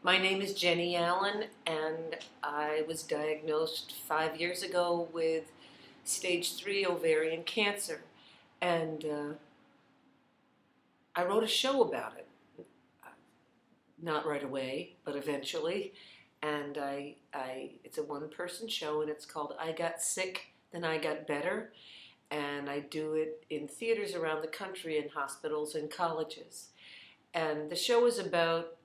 My name is Jenny Allen, and I was diagnosed 5 years ago with stage 3 ovarian cancer. And I wrote a show about it, not right away, but eventually. And it's a one-person show, and it's called I Got Sick, Then I Got Better. And I do it in theaters around the country, in hospitals and colleges. And the show is about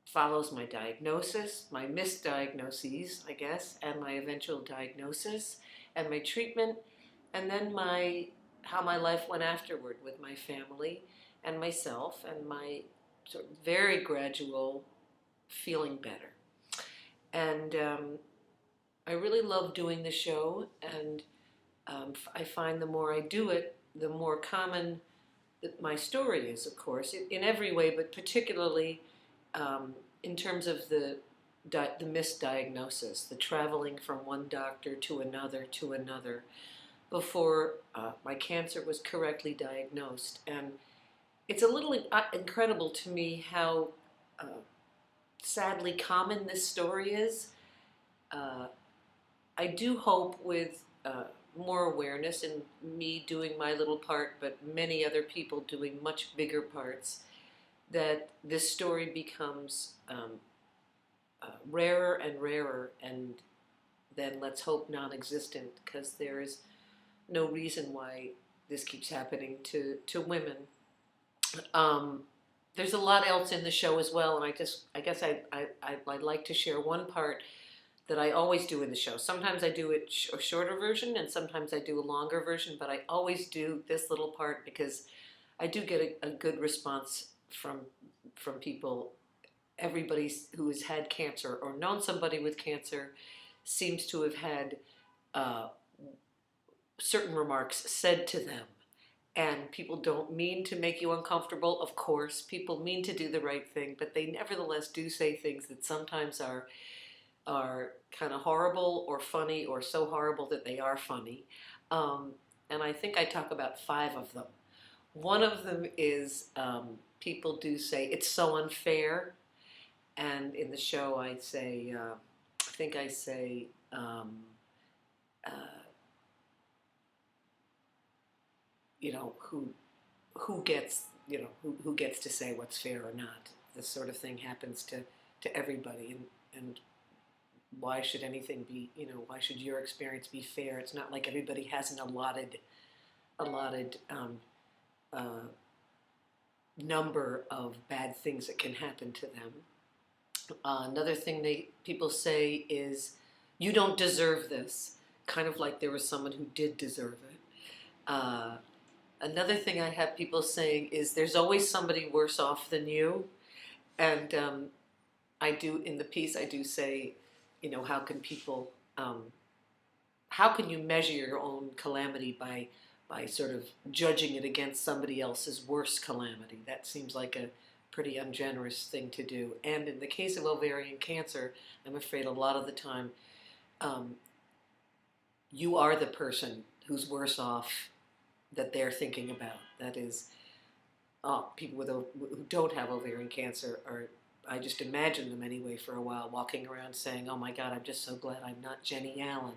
follows my diagnosis, my misdiagnoses, I guess, and my eventual diagnosis, and my treatment, and then how my life went afterward with my family and myself, and my sort of very gradual feeling better. And I really love doing the show, and I find the more I do it, the more common that my story is, of course, in every way, but particularly in terms of the misdiagnosis, the traveling from one doctor to another before my cancer was correctly diagnosed. And it's a little incredible to me how sadly common this story is. I do hope with more awareness and me doing my little part, but many other people doing much bigger parts, that this story becomes rarer and rarer, and then let's hope non-existent, because there is no reason why this keeps happening to women. There's a lot else in the show as well, and I guess I'd like to share one part that I always do in the show. Sometimes I do a shorter version, and sometimes I do a longer version, but I always do this little part because I do get a good response from people. Everybody who has had cancer or known somebody with cancer seems to have had certain remarks said to them. And people don't mean to make you uncomfortable, of course. People mean to do the right thing, but they nevertheless do say things that sometimes are kind of horrible or funny, or so horrible that they are funny. And I think I talk about 5 of them. One of them is people do say, it's so unfair. And in the show I say, you know, who gets, who gets to say what's fair or not. This sort of thing happens to everybody, and why should anything be, why should your experience be fair? It's not like everybody has an allotted number of bad things that can happen to them. Another thing people say is, you don't deserve this, kind of like there was someone who did deserve it. Another thing I have people saying is, there's always somebody worse off than you. And I do, in the piece, I do say, how can people, how can you measure your own calamity by sort of judging it against somebody else's worst calamity? That seems like a pretty ungenerous thing to do. And in the case of ovarian cancer, I'm afraid a lot of the time, you are the person who's worse off that they're thinking about. That is, people who don't have ovarian cancer are, I just imagine them anyway for a while, walking around saying, oh my God, I'm just so glad I'm not Jenny Allen.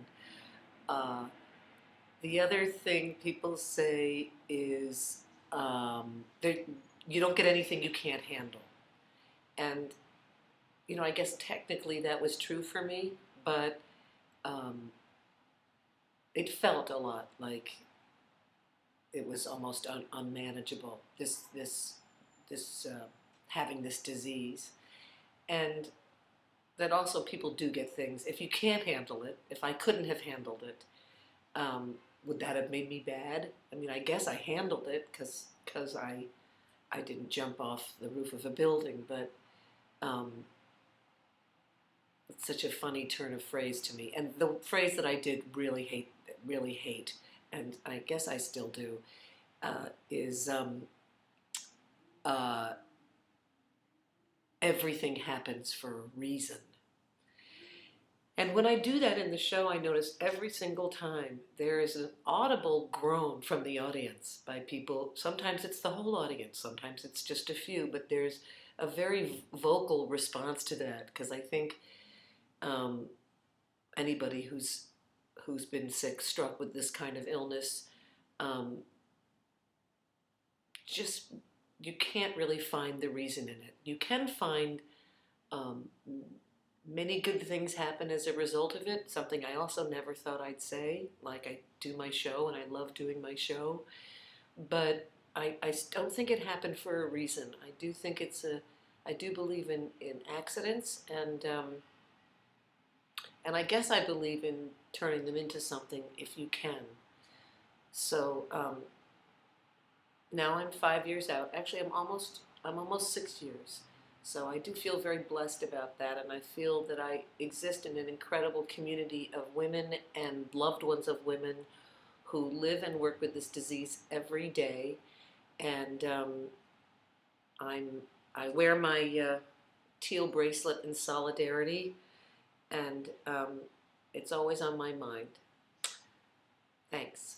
The other thing people say is, you don't get anything you can't handle. And, I guess technically that was true for me, but it felt a lot like it was almost unmanageable, having this disease. And that also people do get things. If you can't handle it, if I couldn't have handled it, would that have made me bad? I mean, I guess I handled it because I didn't jump off the roof of a building, but it's such a funny turn of phrase to me. And the phrase that I did really hate, and I guess I still do, is everything happens for a reason. And when I do that in the show, I notice every single time there is an audible groan from the audience by people. Sometimes it's the whole audience, sometimes it's just a few, but there's a very vocal response to that, because I think um, anybody who's been sick, struck with this kind of illness, um, just you can't really find the reason in it. You can find um, many good things happen as a result of it, something I also never thought I'd say. Like, I do my show and I love doing my show, but I don't think it happened for a reason. I do think I do believe in accidents, and I guess I believe in turning them into something if you can. So now I'm 5 years out. Actually, I'm almost 6 years. So I do feel very blessed about that, and I feel that I exist in an incredible community of women and loved ones of women who live and work with this disease every day. And I'm I wear my teal bracelet in solidarity, and it's always on my mind. Thanks.